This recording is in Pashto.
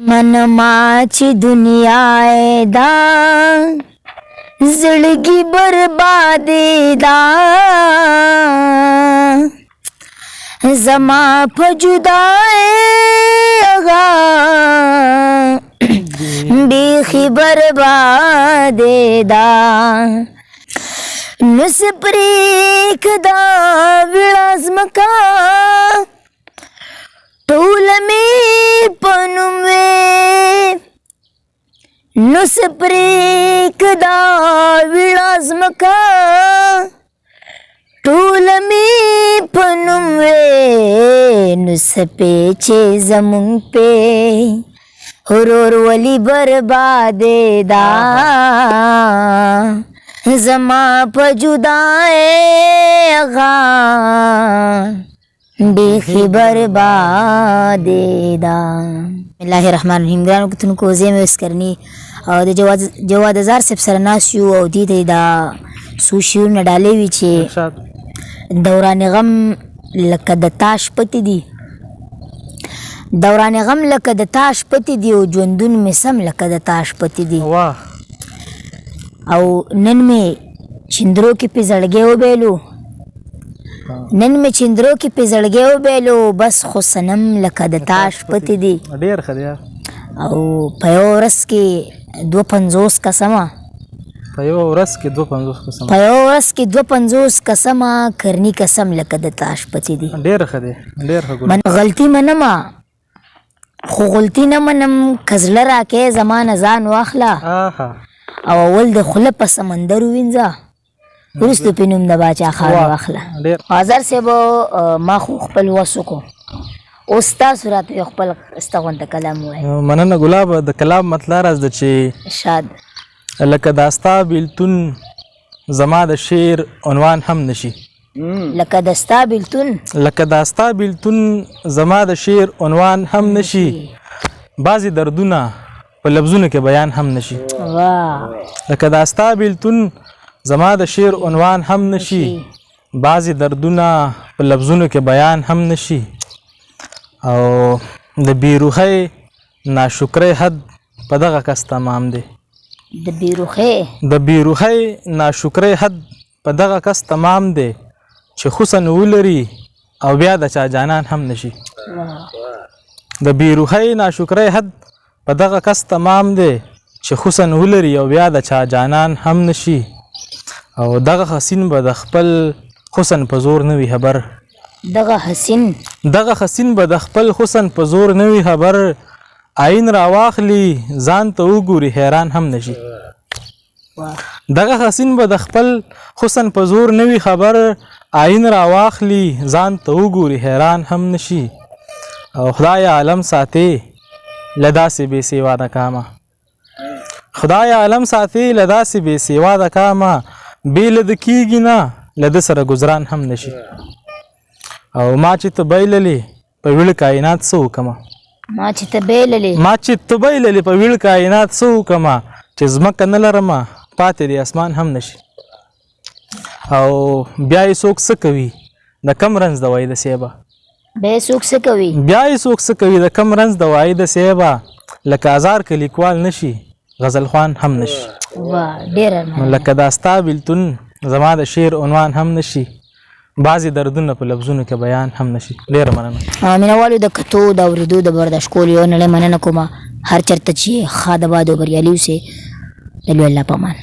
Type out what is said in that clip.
मनमाची दुनिया दा जिंदगी बर्बादी दा जमा फजुदाए अगा बेखी बर्बादे दा नुसप्रीक दा विलाजमका टूल में पनुवे नुसप्रीक दा विलाजमका टूल में पनुवे नुसपेचे जमुन पे हुरोर वली बर्बादे दा जमा पजुदाए अगा बेखी बर्बादे दा। बिस्मिल्लाहिर्रहमानिर्रहीम। ग्रानो को तुमको ज़ेम वेस करनी और जवाद हजार से सरनासियो और दी थे दा सुशियो न डाले विचे दौरान गम लकद ताश पति दी दौरान गम लकद ताश पति दी और जुंदुन में सम लकद ताश पति दी और नन में चिंद्रों की पिजड़गे हो बेलो नन में चिंद्रों की पिजड़गे हो बेलो बस खुसनम लकद ताश पति दी और पयोरस के 250 का समा पयोरस के 250 का समा करनी कसम लकद ताश पति दी मन गलती मनमा खो गलती न मनम खजलरा के जमान जान वाखला او اول د خله په سمندر وینځه ورستو پینوم د باچا خان واخله حاضر سے بو ما خو خپل وسکو استاد صورت خپل استغون ته کلام وای مننه ګلاب د کلام مطلب راز د چې شاد لکه داستا بیلتون زما د شعر عنوان هم نشي لکه داستا بیلتون زما د شعر عنوان هم نشي بعضی دردونه په لفظونو کې بیان هم نشي لکه داستا بیلتون زما د شعر عنوان هم نشي بعضی دردونه په لفظونو کې بیان هم نشي او د بیروخی ناشکری حد په دغه کس تمام دی د بیروخی ناشکری حد په دغه کس تمام دی چې حسن ولري او بیا د چا جانان هم نشي د بیروخی ناشکری حد په دغه کس تمام دی چې حسن ولري او بیا د چا جانان هم نشي او دغه حسین به د خپل حسن په زور نه وي خبر دغه حسین به د خپل حسن په زور نه وي خبر عین راواخلي ځان ته وګوري حیران هم نشي دغه حسین به د خپل حسن په زور نه وي خبر عین راواخلي ځان ته وګوري حیران هم نشي او خدای عالم ساتي لدا سے بے سیوا د کاما خدای عالم ساتي لدا سے بے سیوا د کاما بیل د کیږي نه لد سره گزاران هم نشي او ما چې تبیللی په ویل کائنات سو کما ما چې تبیللی په ویل کائنات سو کما چې زمکه نه لرم پاتې دی اسمان هم نشي او بیا یې څوک څه کوي د کم رنځ دوای د سیبا بیا یې څوک څه کوي د کم رنځ د وای د سیبا لکه ازار کې لیکوال نشي غزل خوان هم نشي لکه داستا بیلتون زما د شعر عنوان هم نشي بعضی دردونه په لفظونو کې بیان هم نشي. ډېره مننه. مینوالو د کتو د اورېدو د برداشت کولو یو نړۍ مننه کومه هر چېرته چې ښه د باد او بریالي اوسئ د لوی الله په امان.